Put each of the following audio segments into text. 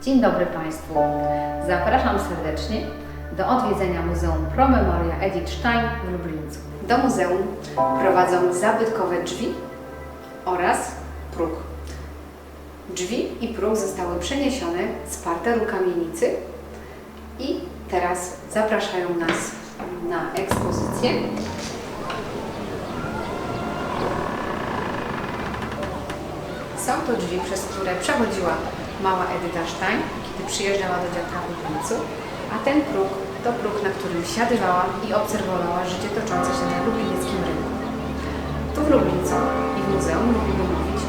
Dzień dobry Państwu. Zapraszam serdecznie do odwiedzenia Muzeum Pro Memoria Edith Stein w Lublińcu. Do muzeum prowadzą zabytkowe drzwi oraz próg. Drzwi i próg zostały przeniesione z parteru kamienicy i teraz zapraszają nas na ekspozycję. Są to drzwi, przez które przechodziła mała Edyta Stein, kiedy przyjeżdżała do dziadka w Lublińcu, a ten próg to próg, na którym siadywała i obserwowała życie toczące się na lublinieckim rynku. Tu w Lublińcu i w muzeum lubimy mówić,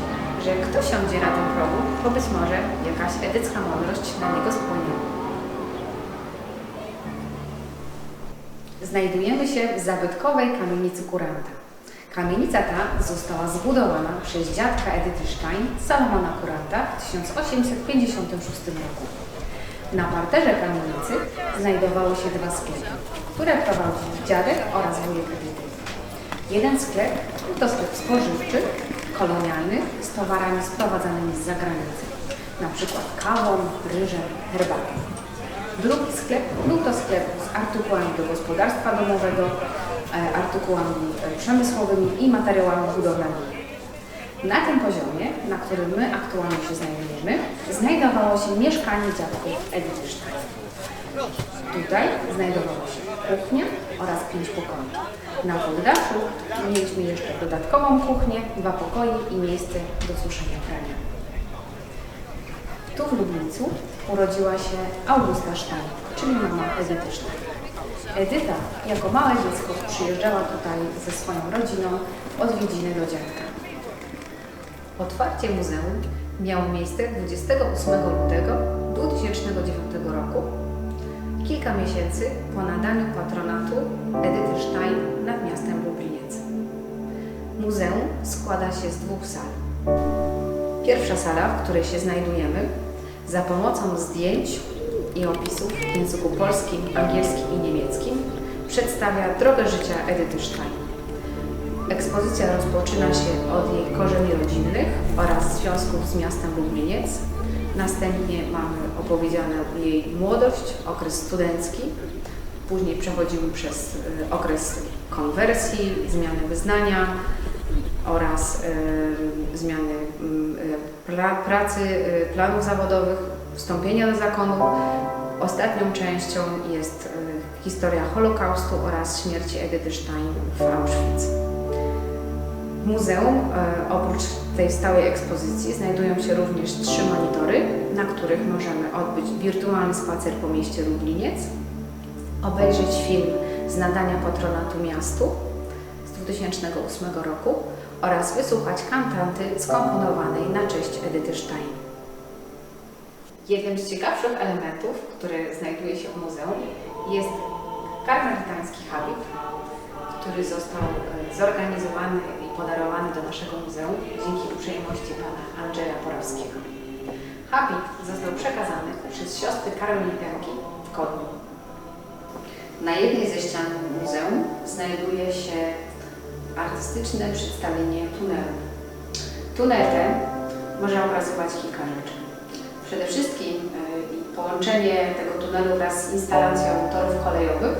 że jak kto siądzie na tym progu, to być może jakaś edycka mądrość na niego spłynie. Znajdujemy się w zabytkowej kamienicy kuranta. Kamienica ta została zbudowana przez dziadka Edyty Stein, Salomona Kuranta, w 1856 roku. Na parterze kamienicy znajdowały się dwa sklepy, które prowadził dziadek oraz wujek Edyty. Jeden sklep to sklep spożywczy, kolonialny, z towarami sprowadzanymi z zagranicy, np. kawą, ryżem, herbatą. Drugi sklep był to sklep z artykułami do gospodarstwa domowego, artykułami przemysłowymi i materiałami budowlanymi. Na tym poziomie, na którym my aktualnie się znajdujemy, znajdowało się mieszkanie dziadków Edyty Stein. Tutaj znajdowała się kuchnia oraz 5 pokoi. Na poddaszu mieliśmy jeszcze dodatkową kuchnię, 2 pokoje i miejsce do suszenia prania. Tu w Lublińcu urodziła się Augusta Stein, czyli mama Edyty Stein. Edyta jako małe dziecko przyjeżdżała tutaj ze swoją rodziną w odwiedziny do dziadka. Otwarcie muzeum miało miejsce 28 lutego 2009 roku, kilka miesięcy po nadaniu patronatu Edyty Stein nad miastem Lubliniec. Muzeum składa się z 2 sal. Pierwsza sala, w której się znajdujemy, za pomocą zdjęć i opisów w języku polskim, angielskim i niemieckim przedstawia drogę życia Edyty Stein. Ekspozycja rozpoczyna się od jej korzeni rodzinnych oraz związków z miastem Lubliniec. Następnie mamy opowiedziane jej młodość, okres studencki. Później przechodzimy przez okres konwersji, zmiany wyznania oraz zmiany pracy, planów zawodowych, wstąpienia do zakonu. Ostatnią częścią jest historia Holokaustu oraz śmierci Edyty Stein w Auschwitz. W muzeum oprócz tej stałej ekspozycji znajdują się również 3 monitory, na których możemy odbyć wirtualny spacer po mieście Lubliniec, obejrzeć film z nadania patronatu miastu z 2008 roku oraz wysłuchać kantaty skomponowanej na cześć Edyty Stein. Jednym z ciekawszych elementów, który znajduje się w muzeum, jest karmelitański habit, który został zorganizowany i podarowany do naszego muzeum dzięki uprzejmości pana Andrzeja Porawskiego. Habit został przekazany przez siostry karmelitynki w Kolbie. Na jednej ze ścian muzeum znajduje się artystyczne przedstawienie tunelu. Tunel ten może obrazować kilka rzeczy. Przede wszystkim połączenie tego tunelu wraz z instalacją torów kolejowych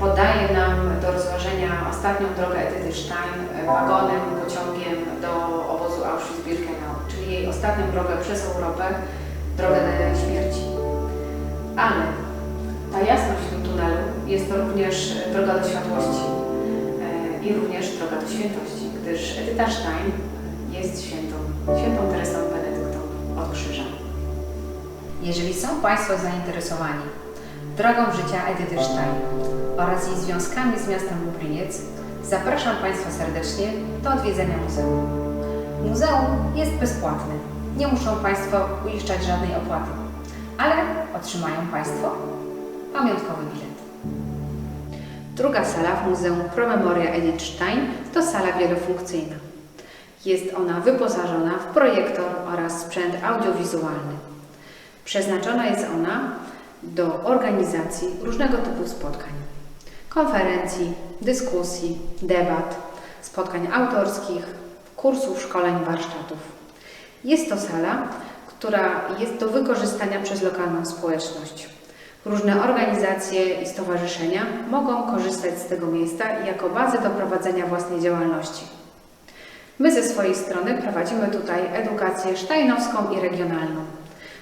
podaje nam do rozważenia ostatnią drogę Edyty Stein wagonem, pociągiem do obozu Auschwitz-Birkenau, czyli jej ostatnią drogę przez Europę, drogę do śmierci. Ale ta jasność w tym tunelu jest to również droga do światłości i również droga do świętości, gdyż Edyta Stein jest świętą Teresą Benedyktą od Krzyża. Jeżeli są Państwo zainteresowani drogą życia Edyty Stein oraz jej związkami z miastem Lubliniec, zapraszam Państwa serdecznie do odwiedzenia muzeum. Muzeum jest bezpłatne, nie muszą Państwo uiszczać żadnej opłaty, ale otrzymają Państwo pamiątkowy bilet. Druga sala w Muzeum Pro Memoria Edith Stein to sala wielofunkcyjna. Jest ona wyposażona w projektor oraz sprzęt audiowizualny. Przeznaczona jest ona do organizacji różnego typu spotkań, konferencji, dyskusji, debat, spotkań autorskich, kursów, szkoleń, warsztatów. Jest to sala, która jest do wykorzystania przez lokalną społeczność. Różne organizacje i stowarzyszenia mogą korzystać z tego miejsca jako bazy do prowadzenia własnej działalności. My ze swojej strony prowadzimy tutaj edukację sztajnowską i regionalną.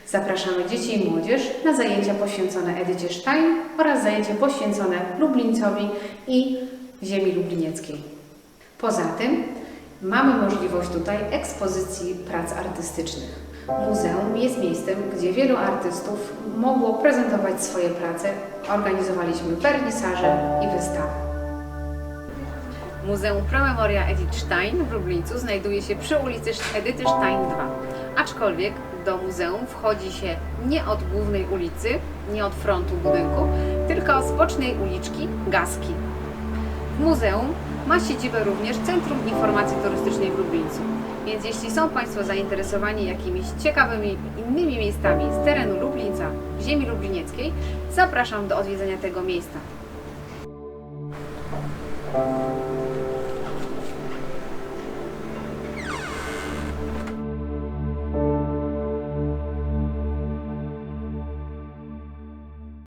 Zapraszamy dzieci i młodzież na zajęcia poświęcone Edycie Stein oraz zajęcia poświęcone Lublińcowi i ziemi lublinieckiej. Poza tym mamy możliwość tutaj ekspozycji prac artystycznych. Muzeum jest miejscem, gdzie wielu artystów mogło prezentować swoje prace. Organizowaliśmy wernisaże i wystawy. Muzeum Pro Memoria Edith Stein w Lublińcu znajduje się przy ulicy Edyty Stein 2. Aczkolwiek do muzeum wchodzi się nie od głównej ulicy, nie od frontu budynku, tylko z bocznej uliczki Gaski. W muzeum ma siedzibę również Centrum Informacji Turystycznej w Lublińcu. Więc jeśli są Państwo zainteresowani jakimiś ciekawymi innymi miejscami z terenu Lublińca, ziemi lublinieckiej, zapraszam do odwiedzenia tego miejsca.